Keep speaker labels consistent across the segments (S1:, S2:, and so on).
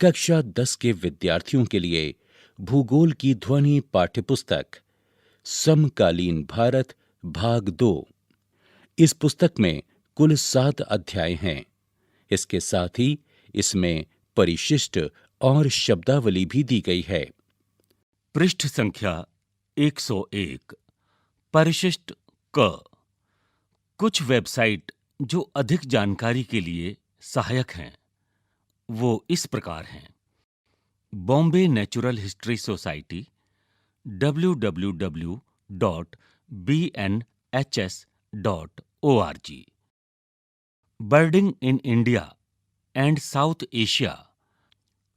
S1: कक्षा 10 के विद्यार्थियों के लिए भूगोल की ध्वनि पाठ्यपुस्तक समकालीन भारत भाग 2। इस पुस्तक में कुल 7 अध्याय हैं। इसके साथ ही इसमें परिशिष्ट और शब्दावली भी दी गई है।
S2: पृष्ठ संख्या 101। परिशिष्ट क। कुछ वेबसाइट जो अधिक जानकारी के लिए सहायक हैं वो इस प्रकार हैं: Bombay natural history society www.bnhs.org, birding in India and South Asia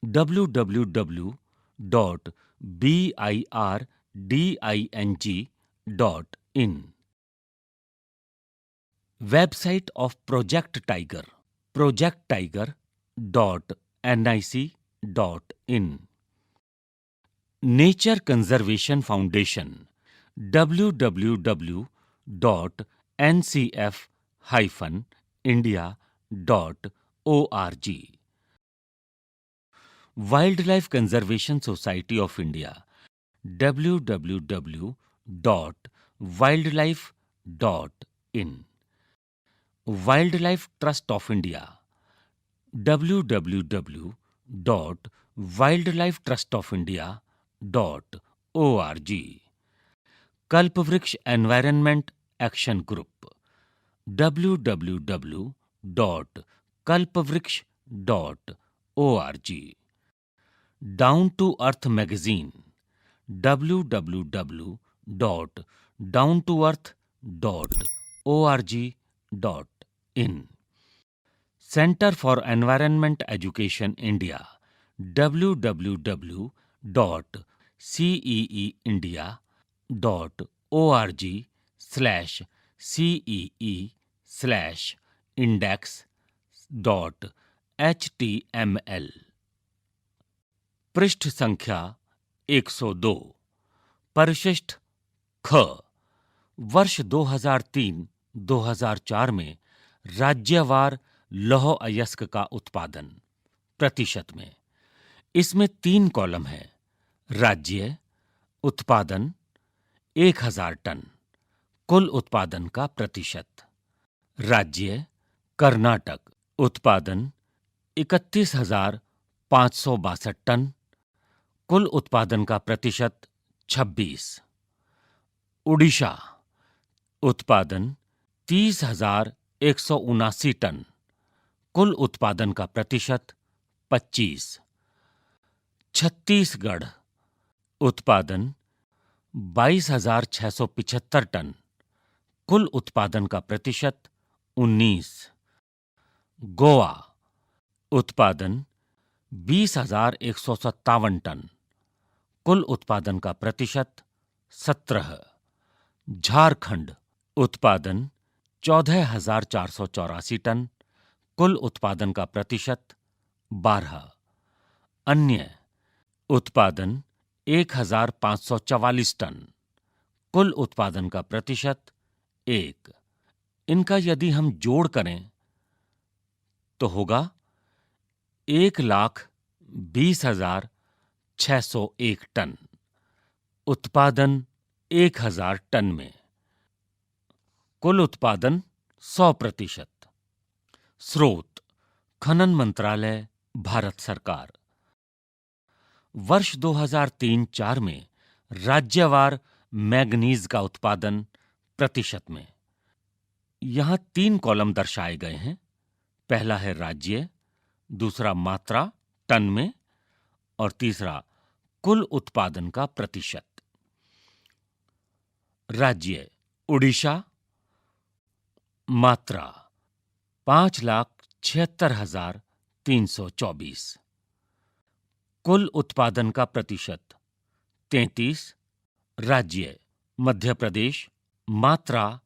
S2: www.birding.in, website of project tiger projecttiger.nic.in, nature conservation foundation www.ncf-india.org, wild life conservation society of India www.wildlife.in, wild life trust of India www.wildlifetrustofIndia.org, Kalpavriksh environment action group www.kalpavriksha.org, down to earth magazine www.downtoearth.org.in, centre for environment education India www.cee.india.org/CEE/index.html। पृष्ठ संख्या 102। परिशिष्ट ख। वर्ष 2003-2004 में राज्यवार लौह अयस्क का उत्पादन प्रतिशत में। इसमें 3 कॉलम हैं: राज्य, उत्पादन 1000 टन, कुल उत्पादन का प्रतिशत। राज्य कर्नाटक, उत्पादन 31,562 टन, कुल उत्पादन का प्रतिशत 26। उड़ीसा, उत्पादन 30,179 टन, कुल उत्पादन का प्रतिशत 25। छत्तीसगढ़, उत्पादन 22,675 टन, कुल उत्पादन का प्रतिशत 19। गोवा, उत्पादन 20,157 टन, कुल उत्पादन का प्रतिशत 17। झारखंड, उत्पादन 14,484 टन, कुल उत्पादन का प्रतिशत 12। अन्य, उत्पादन 1,544 टन, कुल उत्पादन का प्रतिशत 1। इनका यदि हम जोड़ करें तो होगा 1,20,601 टन। उत्पादन 1,000 टन में, कुल उत्पादन 100%। स्रोत खनन मंत्रालय, भारत सरकार। वर्ष 2003-4 में राज्यवार मैग्नीज का उत्पादन प्रतिशत में। यहां 3 कॉलम दर्शाए गए हैं। पहला है राज्य, दूसरा मात्रा टन में और तीसरा कुल उत्पादन का प्रतिशत। राज्य उड़ीसा, मात्रा 5,76,324, कुल उत्पादन का प्रतिशत 33। राज्य मध्य प्रदेश, मात्रा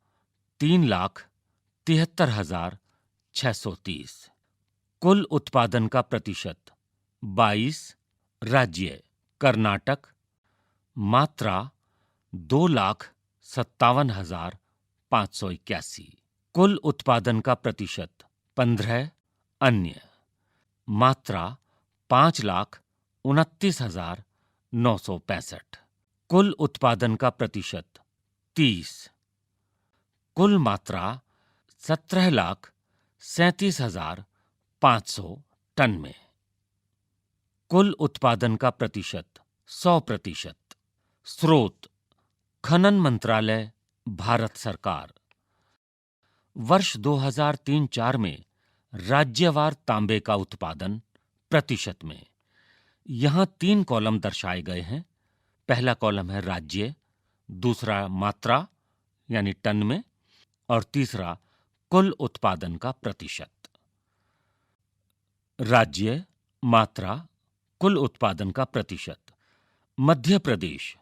S2: 3,73,630, कुल उत्पादन का प्रतिशत 22। राज्य कर्नाटक, मात्रा 2,57,581, कुल उत्पादन का प्रतिशत 15। अन्य, मात्रा 5,29,965। कुल उत्पादन का प्रतिशत 30। कुल मात्रा 17,37,500 टन में। कुल उत्पादन का प्रतिशत 100%। स्रोत खनन मंत्रालय, भारत सरकार। वर्ष 2003-4 में राज्यवार तांबे का उत्पादन प्रतिशत में। यहां 3 कॉलम दर्शाए गए हैं। पहला कॉलम है राज्य, दूसरा मात्रा यानी टन में, और तीसरा कुल उत्पादन का प्रतिशत। राज्य, मात्रा, कुल उत्पादन का प्रतिशत। मध्य प्रदेश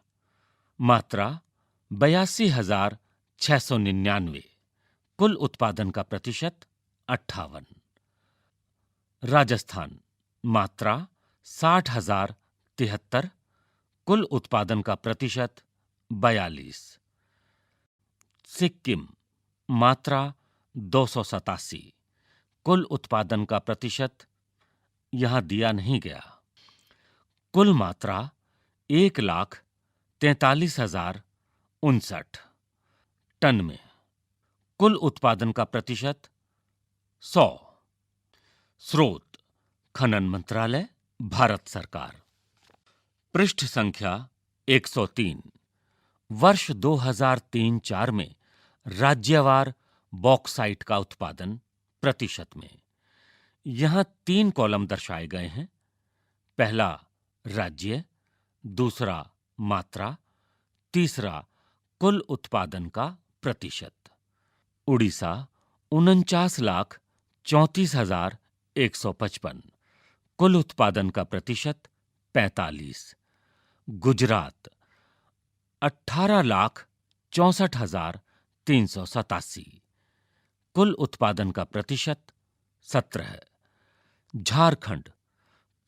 S2: मात्रा 82,699, कुल उत्पादन का प्रतिशत 58। राजस्थान मात्रा 60,073, कुल उत्पादन का प्रतिशत 42। सिक्किम मात्रा 287, कुल उत्पादन का प्रतिशत यहां दिया नहीं गया। कुल मात्रा 1,43,059 टन में। कुल उत्पादन का प्रतिशत 100। स्रोत खनन मंत्रालय, भारत सरकार। पृष्ठ संख्या 103। वर्ष 2003-4 में राज्यवार बॉक्साइट का उत्पादन प्रतिशत में। यहां 3 कॉलम दर्शाए गए हैं। पहला राज्य, दूसरा मात्रा, तीसरा कुल उत्पादन का प्रतिशत। उड़ीसा 49,34,155, कुल उत्पादन का प्रतिशत 45। गुजरात 18,64,387, कुल उत्पादन का प्रतिशत 17। झारखंड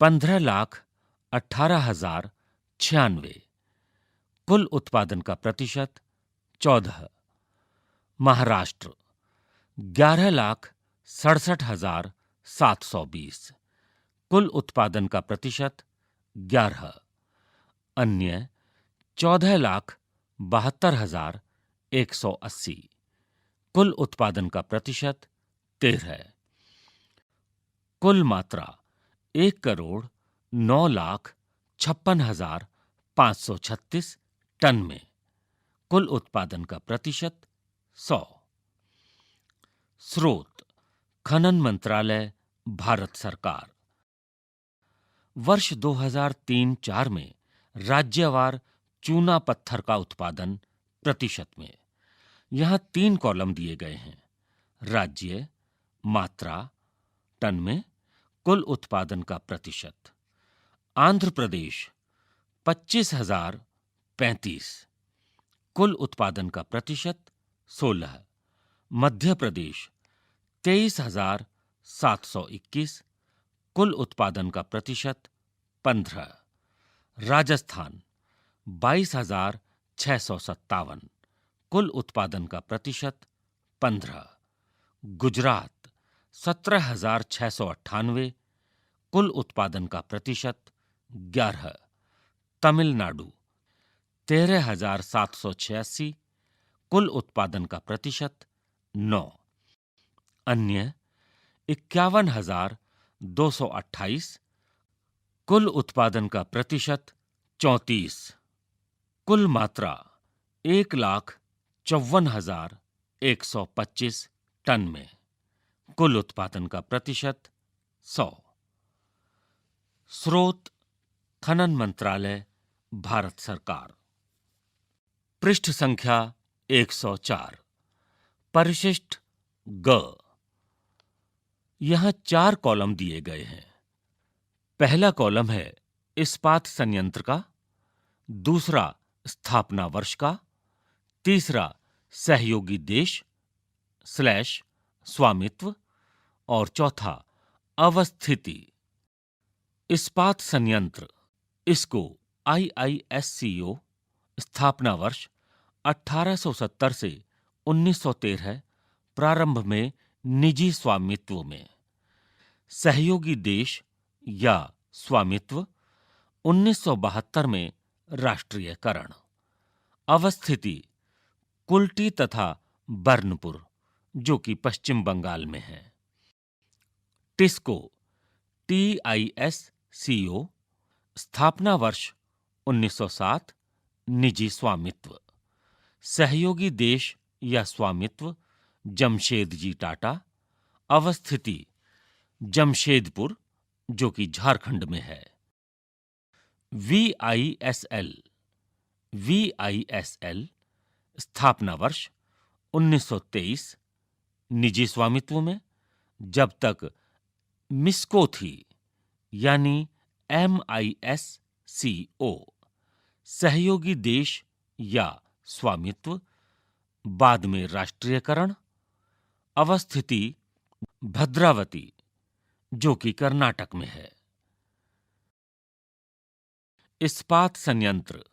S2: 15,18,096, कुल उत्पादन का प्रतिशत 14। महाराष्ट्र 11,67,720, कुल उत्पादन का प्रतिशत 11। अन्य 14,72,180, कुल उत्पादन का प्रतिशत 13। कुल मात्रा 1,09,56,536 टन में। कुल उत्पादन का प्रतिशत 100। स्रोत खनन मंत्रालय, भारत सरकार। वर्ष 2003-4 में राज्यवार चूना पत्थर का उत्पादन प्रतिशत में। यहां 3 कॉलम दिए गए हैं। राज्य, मात्रा, टन में, कुल उत्पादन का प्रतिशत। आंध्र प्रदेश 25,035, कुल उत्पादन का प्रतिशत 16। मध्य प्रदेश 23,721, कुल उत्पादन का प्रतिशत 15। राजस्थान 22,657, कुल उत्पादन का प्रतिशत 15। गुजरात 17,698, कुल उत्पादन का प्रतिशत 11। तमिलनाडु 13,786, कुल उत्पादन का प्रतिशत 9। अन्य 51,228, कुल उत्पादन का प्रतिशत 34। कुल मात्रा 1,54,125 टन में। कुल उत्पादन का प्रतिशत 100। स्रोत खनन मंत्रालय, भारत सरकार। पृष्ठ संख्या 104। परिशिष्ट ग। यहां 4 कॉलम दिए गए हैं। पहला कॉलम है इस्पात संयंत्र का, दूसरा स्थापना वर्ष का, तीसरा सहयोगी देश / स्वामित्व और चौथा अवस्थिति। इस्पात संयंत्र, इसको IISCO स्थापना वर्ष 1870 से 1913 प्रारंभ में निजी स्वामित्व में। सहयोगी देश या स्वामित्व 1972 में राष्ट्रीयकरण। अवस्थिति कुल्टी तथा बर्नपुर, जो कि पश्चिम बंगाल में है। टिस्को TISCO, स्थापना वर्ष 1907, निजी स्वामित्व। सहयोगी देश या स्वामित्व जमशेदजी टाटा। अवस्थिति जमशेदपुर, जो कि झारखंड में है। VISL, स्थापना वर्ष 1923, निजी स्वामित्व में, जब तक मिस्को थी, यानी MISCO, सहयोगी देश या स्वामित्व, बाद में राष्ट्रीयकरण। अवस्थिति भद्रावती, जो कि कर्नाटक में है। इस्पात संयंत्र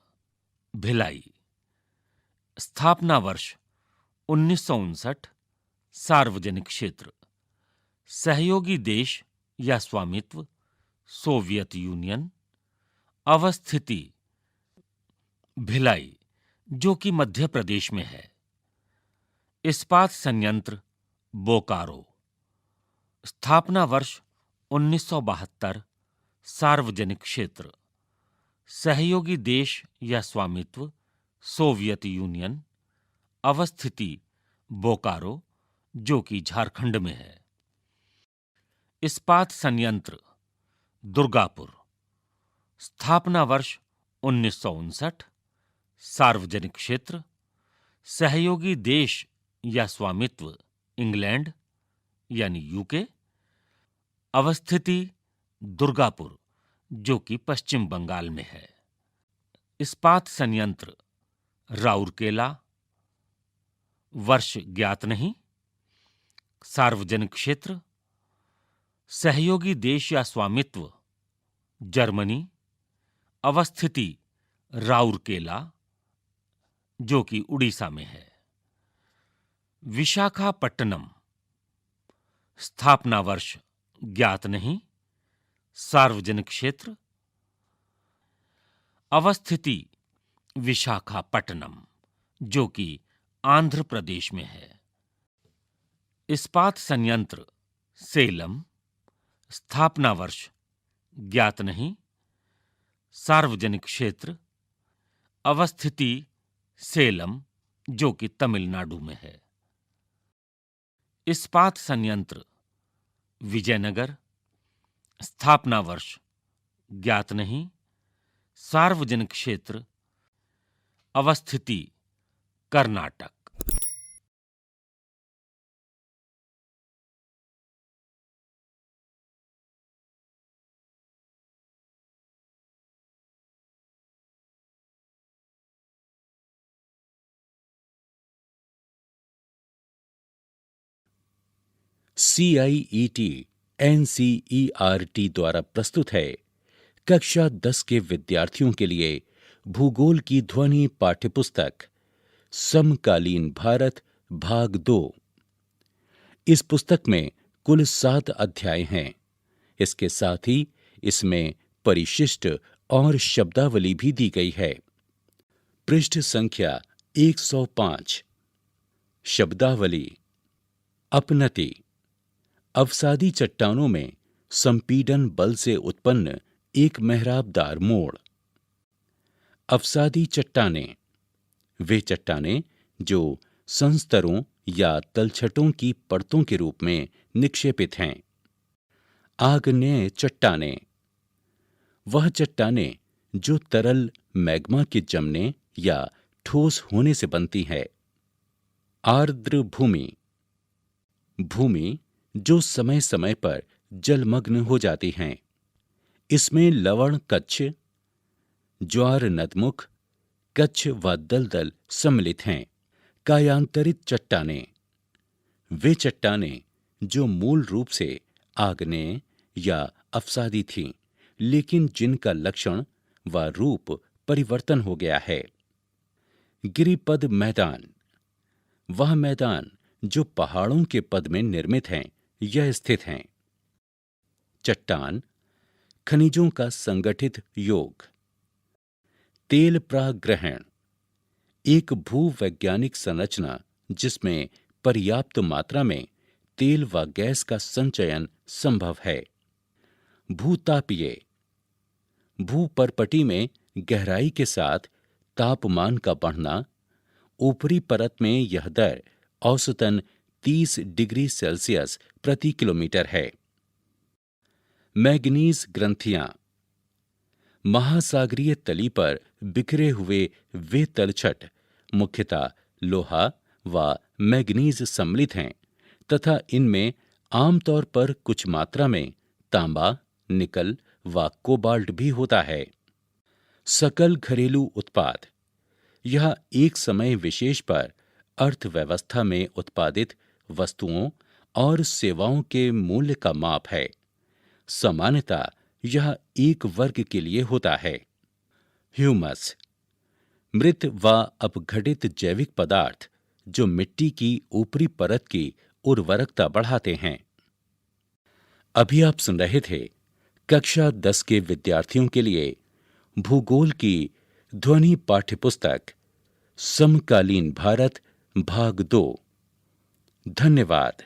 S2: भिलाई। स्थापना वर्ष 1959, सार्वजनिक क्षेत्र। सहयोगी देश या स्वामित्व सोवियत यूनियन। अवस्थिति भिलाई, जो कि मध्य प्रदेश में है। इस्पात संयंत्र बोकारो। स्थापना वर्ष 1972, सार्वजनिक क्षेत्र। सहयोगी देश या स्वामित्व सोवियत यूनियन। अवस्थिति बोकारो, जो कि झारखंड में है। इस्पात संयंत्र दुर्गापुर। स्थापना वर्ष 1959, सार्वजनिक क्षेत्र। सहयोगी देश या स्वामित्व इंग्लैंड यानी यूके। अवस्थिति दुर्गापुर, जो कि पश्चिम बंगाल में है। इस्पात संयंत्र राउरकेला। वर्ष ज्ञात नहीं। सार्वजनिक क्षेत्र। सहयोगी देश या स्वामित्व जर्मनी। अवस्थिति राउरकेला, जो कि उड़ीसा में है। विशाखापट्टनम। स्थापना वर्ष ज्ञात नहीं। सार्वजनिक क्षेत्र। अवस्थिति विशाखापट्टनम, जो कि आंध्र प्रदेश में है। इस्पात संयंत्र सेलम। स्थापना वर्ष ज्ञात नहीं। सार्वजनिक क्षेत्र। अवस्थिति सेलम, जो कि तमिलनाडु में है। इस्पात संयंत्र विजयनगर। स्थापना वर्ष ज्ञात नहीं। सार्वजनिक क्षेत्र। अवस्थिति कर्नाटक।
S1: CIET NCERT द्वारा प्रस्तुत है कक्षा 10 के विद्यार्थियों के लिए भूगोल की ध्वनि पाठ्यपुस्तक समकालीन भारत भाग 2। इस पुस्तक में कुल 7 अध्याय हैं। इसके साथ ही इसमें परिशिष्ट और शब्दावली भी दी गई है। पृष्ठ संख्या 105। शब्दावली। अपनति, अवसादी चट्टानों में संपीडन बल से उत्पन्न एक मेहराबदार मोड़। अवसादी चट्टानें, वे चट्टानें जो संस्तरों या तलछटों की परतों के रूप में निक्षेपित हैं। आग्नेय चट्टानें, वह चट्टानें जो तरल मैग्मा के जमने या ठोस होने से बनती है। आर्द्र भूमि, भूमि जो समय समय पर जलमग्न हो जाती हैं। इसमें लवण कच्छ, ज्वार नदमुख, कच्छ व दलदल सम्मिलित हैं। कायांतरित चट्टानें, वे चट्टानें जो मूल रूप से आग्नेय या अवसादी थीं, लेकिन जिनका लक्षण व रूप परिवर्तन हो गया है। गिरिपद मैदान, वह मैदान जो पहाड़ों के पद में निर्मित हैं, यह स्थित हैं। चट्टान खनिजों का संगठित योग। तेल प्राग्रहण एक भूवैज्ञानिक संरचना जिसमें पर्याप्त मात्रा में तेल व गैस का संचयन संभव है। भूतापीय भूपर्पटी में गहराई के साथ तापमान का बढ़ना। ऊपरी परत में यह दर औसतन 30 डिग्री सेल्सियस प्रति किलोमीटर है। मैग्नीज ग्रंथियां महासागरीय तली पर बिखरे हुए वे तलछट मुख्यतः लोहा व मैग्नीज सम्मिलित हैं तथा इनमें आमतौर पर कुछ मात्रा में तांबा, निकल व कोबाल्ट भी होता है। सकल घरेलू उत्पाद यह एक समय विशेष पर अर्थव्यवस्था में उत्पादित वस्तुओं और सेवाओं के मूल्य का माप है। सामान्यतः यह एक वर्ग के लिए होता है। ह्यूमस मृत व अपघटित जैविक पदार्थ जो मिट्टी की ऊपरी परत की उर्वरकता बढ़ाते हैं। अभी आप सुन रहे थे कक्षा 10 के विद्यार्थियों के लिए भूगोल की ध्वनि पाठ्यपुस्तक समकालीन भारत भाग 2। धन्यवाद।